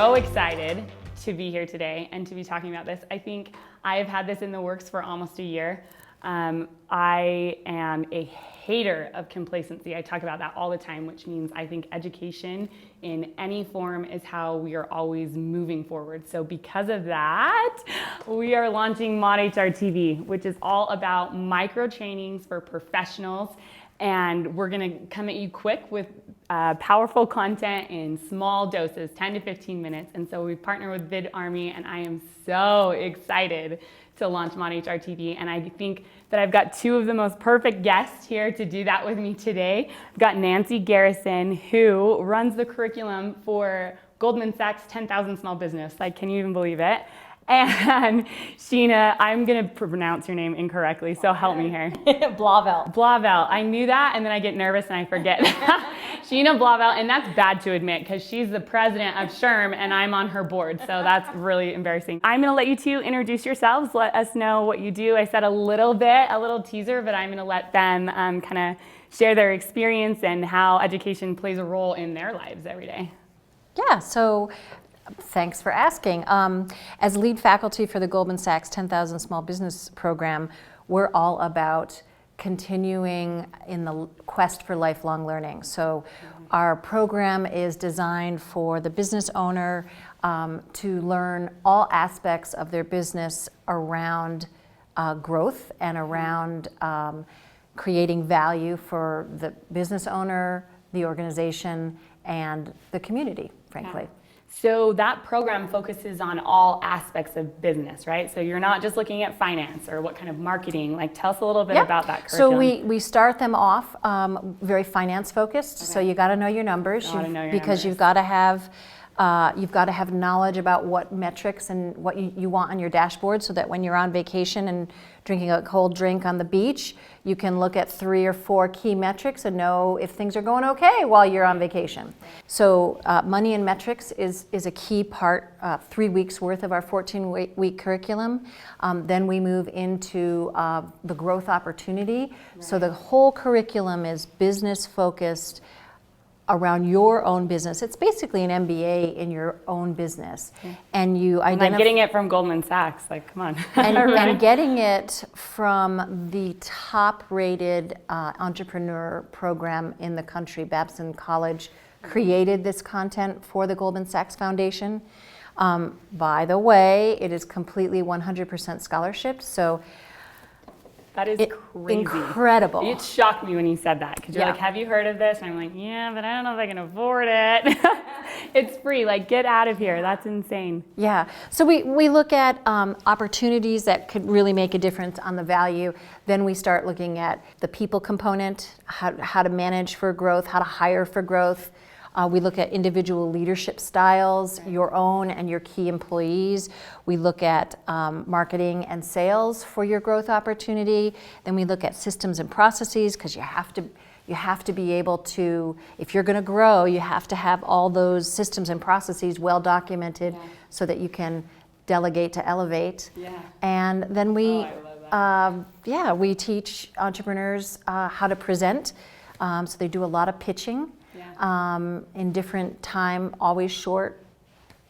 so excited to be here today and to be talking about this. I think I have had this in the works for almost a year. I am a hater of complacency. I talk about that all the time, which means I think education in any form is how we are always moving forward. So because of that, we are launching ModHR TV, which is all about micro trainings for professionals. And we're gonna come at you quick with powerful content in small doses, 10 to 15 minutes. And so we've partnered with VIDARMY, and I am so excited to launch ModHR TV. And I think that I've got two of the most perfect guests here to do that with me today. I've got Nancy Garrison, who runs the curriculum for Goldman Sachs 10,000 Small Business. Like, can you even believe it? And Sheena, I'm gonna pronounce your name incorrectly, so help me here. Blauvelt. Blauvelt. I knew that, and then I get nervous and I forget. Sheena Blauvelt, and that's bad to admit because she's the president of Sherm and I'm on her board, so that's really embarrassing. I'm gonna let you two introduce yourselves, let us know what you do. I said a little teaser, but I'm gonna let them kind of share their experience and how education plays a role in their lives every day. Yeah, so thanks for asking. As lead faculty for the Goldman Sachs 10,000 Small Business Program, we're all about continuing in the quest for lifelong learning. So our program is designed for the business owner to learn all aspects of their business around growth and around creating value for the business owner, the organization, and the community, frankly. Yeah. So that program focuses on all aspects of business, right? So you're not just looking at finance or what kind of marketing. Like, tell us a little bit about that curriculum. So we start them off very finance focused. Okay. So you got to know your numbers because you've got to have knowledge about what metrics and what you want on your dashboard, so that when you're on vacation and drinking a cold drink on the beach, you can look at 3 or 4 key metrics and know if things are going okay while you're on vacation. So money and metrics is a key part, 3 weeks worth of our 14-week curriculum. Then we move into the growth opportunity. Right. So the whole curriculum is business focused around your own business. It's basically an MBA in your own business. Okay. And you identify. Like getting it from Goldman Sachs, like, come on. And, right. And getting it from the top-rated entrepreneur program in the country. Babson College created this content for the Goldman Sachs Foundation. By the way, it is completely 100% scholarship. So that is crazy. Incredible. It shocked me when you said that, because you're like, have you heard of this? And I'm like, yeah, but I don't know if I can afford it. It's free, like, get out of here. That's insane. Yeah, so we look at opportunities that could really make a difference on the value. Then we start looking at the people component, how to manage for growth, how to hire for growth. We look at individual leadership styles, your own and your key employees. We look at marketing and sales for your growth opportunity. Then we look at systems and processes, because you have to be able to, if you're going to grow, you have to have all those systems and processes well documented, so that you can delegate to elevate. Yeah. And then we teach entrepreneurs how to present. So they do a lot of pitching. In different time, always short,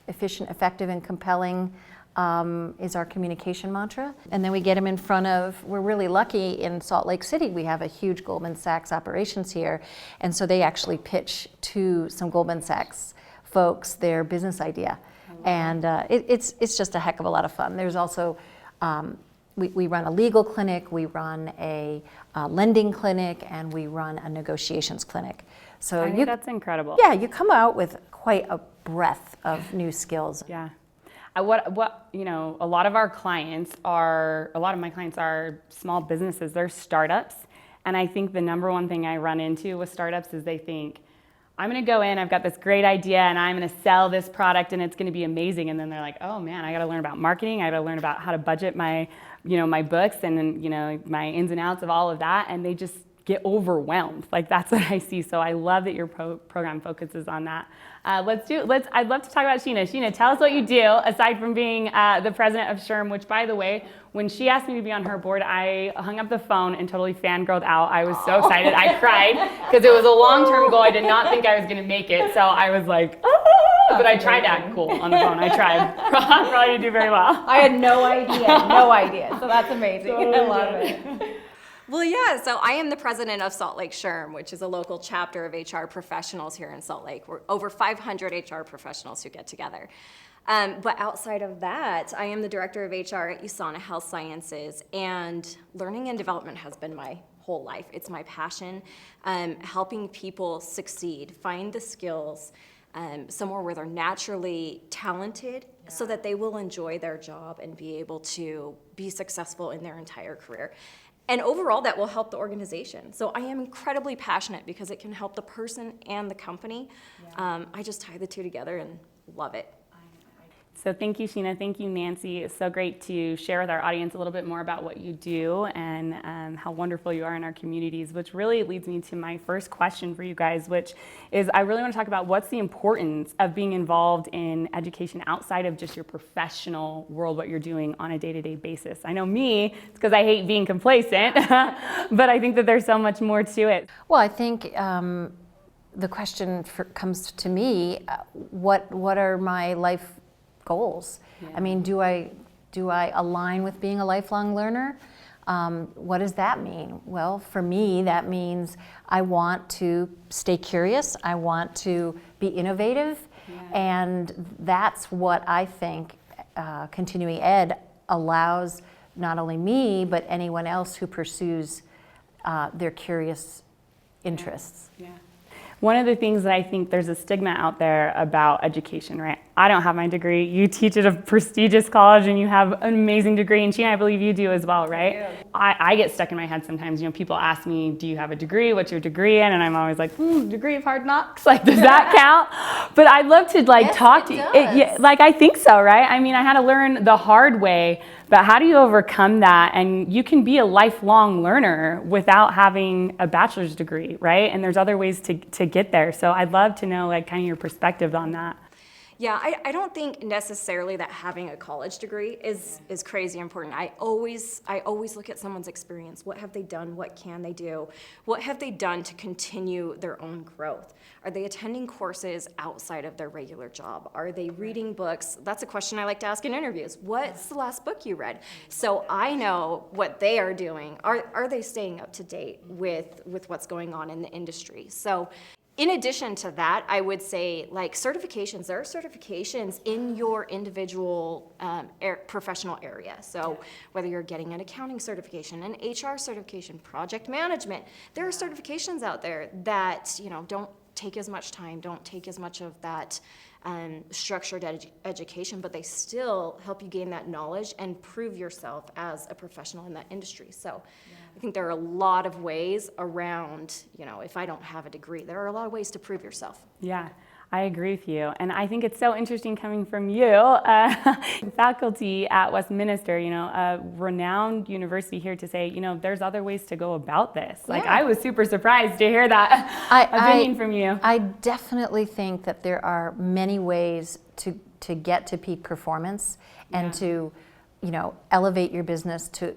efficient, effective, and compelling is our communication mantra. And then we get them in front of, we're really lucky in Salt Lake City, we have a huge Goldman Sachs operations here. And so they actually pitch to some Goldman Sachs folks their business idea. And it's just a heck of a lot of fun. There's also, we run a legal clinic, we run a lending clinic, and we run a negotiations clinic. So I think that's incredible. Yeah, you come out with quite a breadth of new skills. Yeah. A lot of my clients are small businesses. They're startups. And I think the number one thing I run into with startups is they think, I'm going to go in, I've got this great idea, and I'm going to sell this product, and it's going to be amazing. And then they're like, oh man, I got to learn about marketing. I got to learn about how to budget my books and then, my ins and outs of all of that. And they just get overwhelmed. Like, that's what I see. So I love that your program focuses on that. I'd love to talk about Sheena. Sheena, tell us what you do aside from being the president of Sherm, which, by the way, when she asked me to be on her board, I hung up the phone and totally fangirled out. I was so excited. I cried because it was a long-term goal. I did not think I was going to make it. So I was like, oh! But I tried to act cool on the phone. I tried. Probably didn't do very well. I had no idea. So that's amazing. I love it. Well, yeah, so I am the president of Salt Lake SHRM, which is a local chapter of HR professionals here in Salt Lake. We're over 500 HR professionals who get together. But outside of that, I am the director of HR at USANA Health Sciences, and learning and development has been my whole life. It's my passion, helping people succeed, find the skills, somewhere where they're naturally talented so that they will enjoy their job and be able to be successful in their entire career. And overall, that will help the organization. So I am incredibly passionate because it can help the person and the company. I just tie the two together and love it. So thank you, Sheena. Thank you, Nancy. It's so great to share with our audience a little bit more about what you do and how wonderful you are in our communities, which really leads me to my first question for you guys, which is I really want to talk about what's the importance of being involved in education outside of just your professional world, what you're doing on a day-to-day basis. I know me, it's because I hate being complacent, but I think that there's so much more to it. Well, I think the question comes to me, what are my life goals? Yeah. I mean, do I align with being a lifelong learner? What does that mean? Well, for me, that means I want to stay curious. I want to be innovative. And that's what I think continuing ed allows not only me, but anyone else who pursues their curious interests. One of the things that I think there's a stigma out there about education, right? I don't have my degree. You teach at a prestigious college and you have an amazing degree, and Sheena, I believe you do as well, right? I get stuck in my head sometimes. People ask me, do you have a degree? What's your degree in? And I'm always like, degree of hard knocks? Like, does that count? But I'd love to talk to you. I think so, right? I mean, I had to learn the hard way, but how do you overcome that? And you can be a lifelong learner without having a bachelor's degree, right? And there's other ways to get there. So I'd love to know kind of your perspective on that. Yeah, I don't think necessarily that having a college degree is crazy important. I always look at someone's experience. What have they done? What can they do? What have they done to continue their own growth? Are they attending courses outside of their regular job? Are they reading books? That's a question I like to ask in interviews. What's the last book you read? So I know what they are doing. Are they staying up to date with what's going on in the industry? So in addition to that, I would say certifications. There are certifications in your individual professional area. So whether you're getting an accounting certification, an HR certification, project management, there are certifications out there that don't take as much time, don't take as much of that structured education, but they still help you gain that knowledge and prove yourself as a professional in that industry. So I think there are a lot of ways around, if I don't have a degree, there are a lot of ways to prove yourself. Yeah, I agree with you. And I think it's so interesting coming from you, faculty at Westminster, a renowned university here, to say, there's other ways to go about this. I was super surprised to hear that opinion from you. I definitely think that there are many ways to get to peak performance and to, elevate your business to,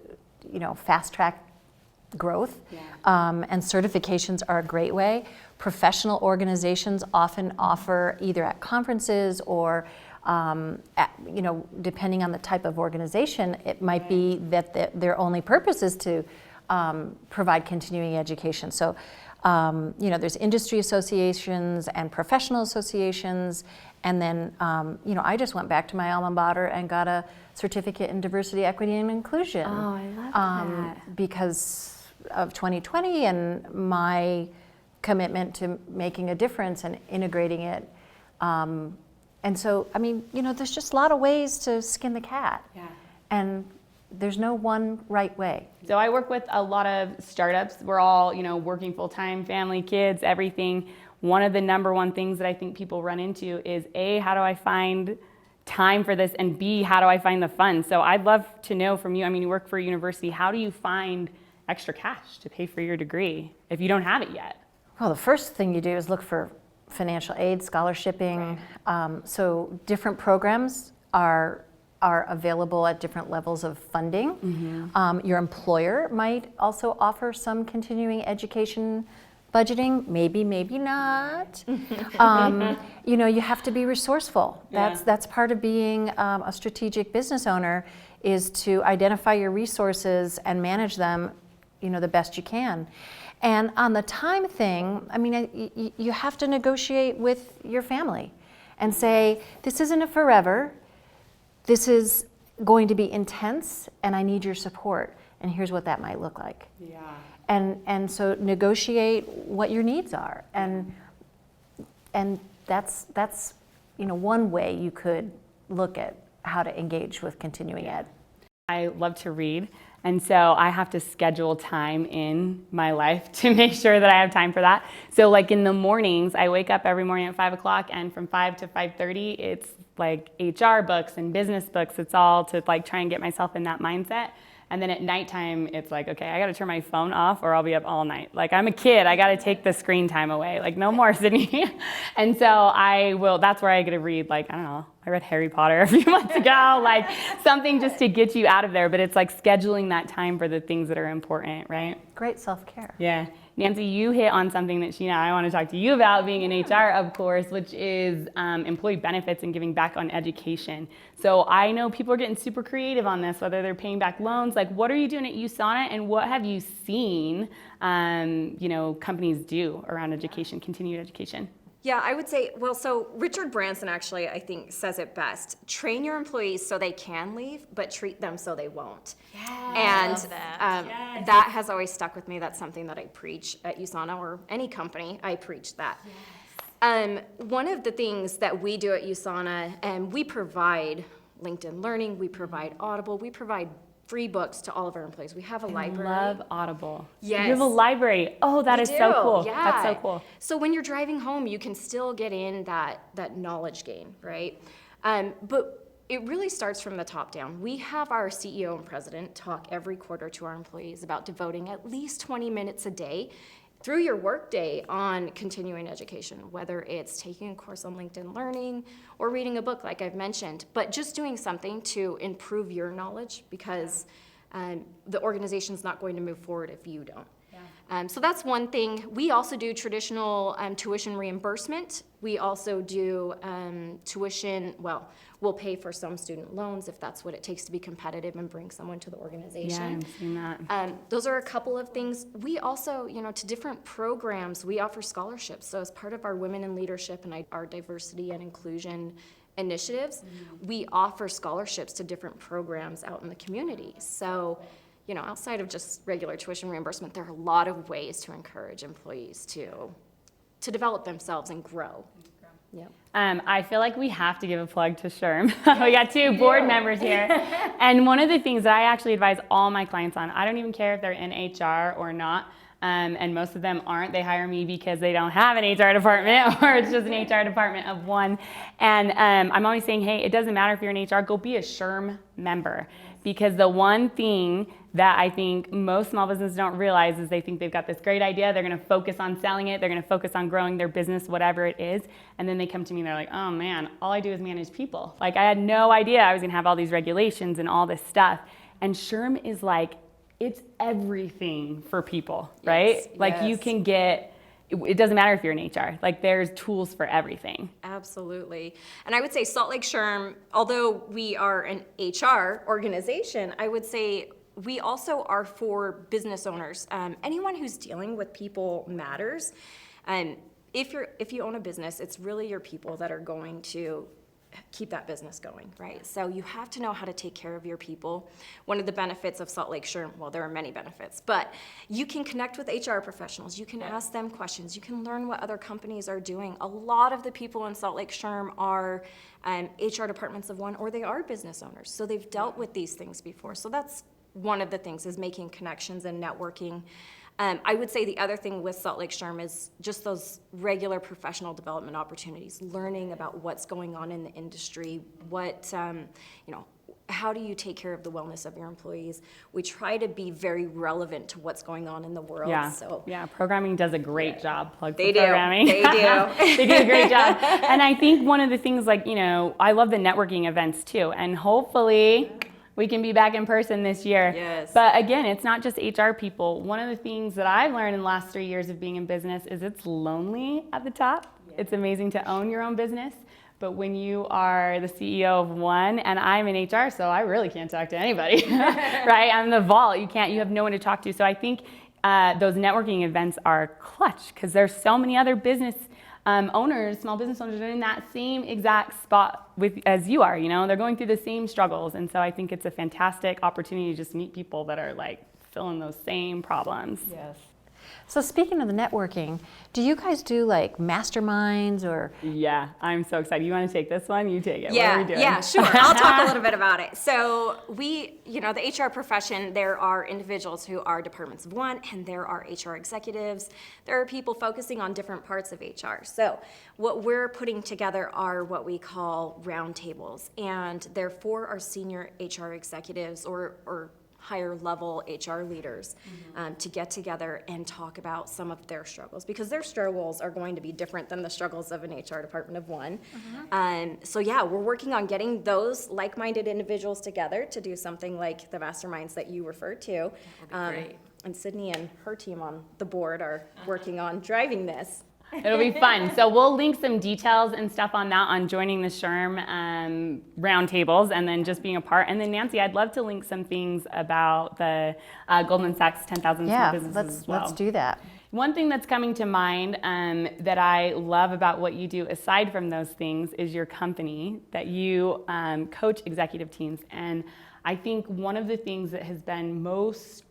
fast track growth, and certifications are a great way. Professional organizations often offer, either at conferences or depending on the type of organization, it might be that their only purpose is to provide continuing education. So there's industry associations and professional associations, and then I just went back to my alma mater and got a certificate in diversity, equity, and inclusion. Oh, I love that. Because of 2020 and my commitment to making a difference and integrating it. And so, there's just a lot of ways to skin the cat. And there's no one right way. So I work with a lot of startups. We're all, working full-time, family, kids, everything. One of the number one things that I think people run into is A, how do I find time for this? And B, how do I find the funds? So I'd love to know from you, you work for a university, how do you find extra cash to pay for your degree if you don't have it yet? Well, the first thing you do is look for financial aid, scholarshiping. So different programs are available at different levels of funding. Your employer might also offer some continuing education Budgeting, maybe, maybe not. You know, you have to be resourceful. That's part of being a strategic business owner, is to identify your resources and manage them, you know, the best you can. And on the time thing, I mean, you have to negotiate with your family and say, this isn't a forever. This is going to be intense, and I need your support. And here's what that might look like. Yeah. And so negotiate what your needs are, and that's you know, one way you could look at how to engage with continuing ed. I love to read, and so I have to schedule time in my life to make sure that I have time for that. So like in the mornings, I wake up every morning at 5 o'clock, and from 5 to 5:30, it's like HR books and business books. It's all to like try and get myself in that mindset. And then at nighttime, it's like, okay, I got to turn my phone off or I'll be up all night. Like, I'm a kid. I got to take the screen time away. Like, no more, Sydney. And so that's where I get to read, like, I don't know, I read Harry Potter a few months ago, like something just to get you out of there. But it's like scheduling that time for the things that are important, right? Great self-care. Yeah. Nancy, you hit on something that Sheena, I want to talk to you about, being in HR, of course, which is employee benefits and giving back on education. So I know people are getting super creative on this, whether they're paying back loans. Like, what are you doing at USANA, and what have you seen, you know, companies do around education, continued education? Yeah, I would say, well, so Richard Branson actually, I think, says it best. Train your employees so they can leave, but treat them so they won't. Yes, And that has always stuck with me. That's something that I preach at USANA, or any company, I preach that. Yes. One of the things that we do at USANA, and we provide LinkedIn Learning, we provide Audible, we provide free books to all of our employees. We have a library. I love Audible. Yes. You have a library. Oh, that is so cool. Yeah. That's so cool. So when you're driving home, you can still get in that knowledge gain, right? But it really starts from the top down. We have our CEO and president talk every quarter to our employees about devoting at least 20 minutes a day through your workday on continuing education, whether it's taking a course on LinkedIn Learning or reading a book like I've mentioned, but just doing something to improve your knowledge, because the organization's not going to move forward if you don't. Yeah. So that's one thing. We also do traditional tuition reimbursement. We also do tuition, well, we'll pay for some student loans if that's what it takes to be competitive and bring someone to the organization. Yeah, I've seen that. Those are a couple of things. We also, you know, to different programs, we offer scholarships. So as part of our Women in Leadership and our diversity and inclusion initiatives, we offer scholarships to different programs out in the community. So, you know, outside of just regular tuition reimbursement, there are a lot of ways to encourage employees to develop themselves and grow. Yeah. I feel like we have to give a plug to Sherm. We got two board members here. And one of the things that I actually advise all my clients on, I don't even care if they're in HR or not, and most of them aren't. They hire me because they don't have an HR department, or it's just an HR department of one. And I'm always saying, hey, it doesn't matter if you're in HR, go be a Sherm member. Because the one thing that I think most small businesses don't realize is they think they've got this great idea, they're gonna focus on selling it, they're gonna focus on growing their business, whatever it is, and then they come to me and they're like, oh man, all I do is manage people. Like, I had no idea I was gonna have all these regulations and all this stuff. And Sherm is like, it's everything for people, right? Yes, like yes. You can get, it doesn't matter if you're in HR, like there's tools for everything. Absolutely. And I would say Salt Lake Sherm, although we are an HR organization, I would say we also are for business owners. Anyone who's dealing with people matters. If you own a business, it's really your people that are going to keep that business going, right? So you have to know how to take care of your people. One of the benefits of Salt Lake Sherm, well, there are many benefits, but you can connect with HR professionals. You can ask them questions. You can learn what other companies are doing. A lot of the people in Salt Lake Sherm are HR departments of one, or they are business owners. So they've dealt with these things before. So that's one of the things, is making connections and networking. I would say the other thing with Salt Lake Sherm is just those regular professional development opportunities, learning about what's going on in the industry, how do you take care of the wellness of your employees. We try to be very relevant to what's going on in the world. Yeah, so. Yeah. Programming does a great job. Plug They for do. programming. They do. They do a great job. And I think one of the things, like, I love the networking events too. And hopefully, we can be back in person this year. Yes. But again, it's not just HR people. One of the things that I've learned in the last 3 years of being in business is it's lonely at the top. Yeah. It's amazing to own your own business. But when you are the CEO of one, and I'm in HR, so I really can't talk to anybody, right? I'm the vault. You have no one to talk to. So I think those networking events are clutch because there's so many other business owners, small business owners are in that same exact spot as you are, they're going through the same struggles. And so I think it's a fantastic opportunity to just meet people that are like feeling those same problems. Yes. So speaking of the networking, do you guys do like masterminds or? Yeah, I'm so excited. You want to take this one? You take it. Yeah, what are we doing? Yeah, sure. I'll talk a little bit about it. So the HR profession, there are individuals who are departments of one, and there are HR executives. There are people focusing on different parts of HR. So what we're putting together are what we call roundtables, and they're for our senior HR executives or higher level HR leaders to get together and talk about some of their struggles, because their struggles are going to be different than the struggles of an HR department of one. So yeah, we're working on getting those like-minded individuals together to do something like the Masterminds that you referred to. Great. And Sydney and her team on the board are working on driving this. It'll be fun. So we'll link some details and stuff on that, on joining the SHRM roundtables and then just being a part. And then Nancy, I'd love to link some things about the Goldman Sachs 10,000 small businesses as well. Let's do that. One thing that's coming to mind that I love about what you do, aside from those things, is your company, that you coach executive teams. And I think one of the things that has been most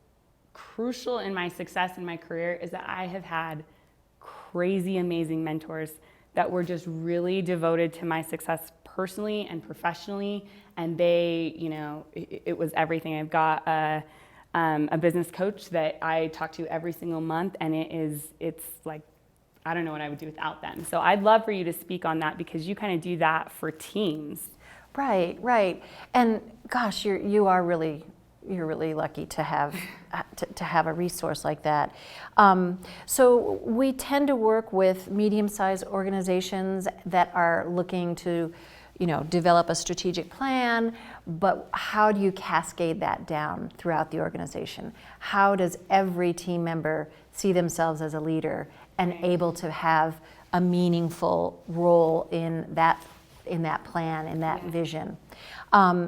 crucial in my success in my career is that I have had crazy, amazing mentors that were just really devoted to my success personally and professionally. And they, it was everything. I've got a business coach that I talk to every single month, and it's like, I don't know what I would do without them. So I'd love for you to speak on that, because you kind of do that for teams. Right. And gosh, you're really lucky to have a resource like that. So we tend to work with medium-sized organizations that are looking to, develop a strategic plan, but how do you cascade that down throughout the organization? How does every team member see themselves as a leader and able to have a meaningful role in that plan, in that vision?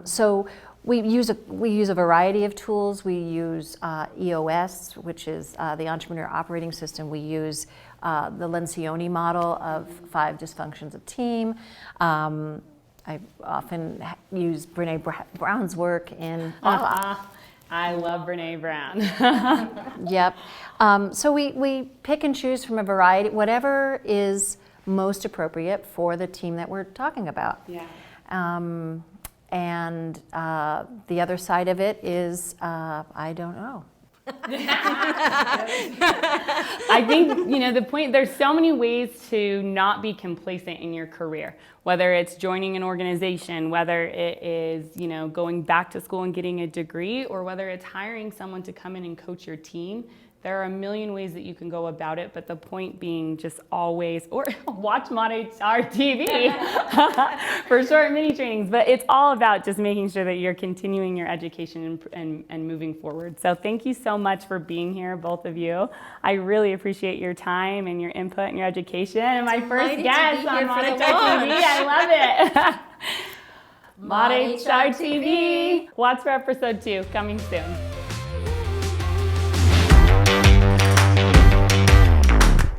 So we use a variety of tools. We use EOS, which is the Entrepreneur Operating System. We use the Lencioni model of 5 dysfunctions of team. I often use Brene Brown's work in. I love Brene Brown. Yep. So we pick and choose from a variety, whatever is most appropriate for the team that we're talking about. Yeah. And the other side of it is, I don't know. I think, the point, there's so many ways to not be complacent in your career, whether it's joining an organization, whether it is, going back to school and getting a degree, or whether it's hiring someone to come in and coach your team. There are a million ways that you can go about it, but the point being just always, or watch Mod HR TV for short mini trainings, but it's all about just making sure that you're continuing your education and moving forward. So thank you so much for being here, both of you. I really appreciate your time and your input and your education. And my first guest on Mod HR TV, I love it. Mod HR TV. Watch for episode 2, coming soon.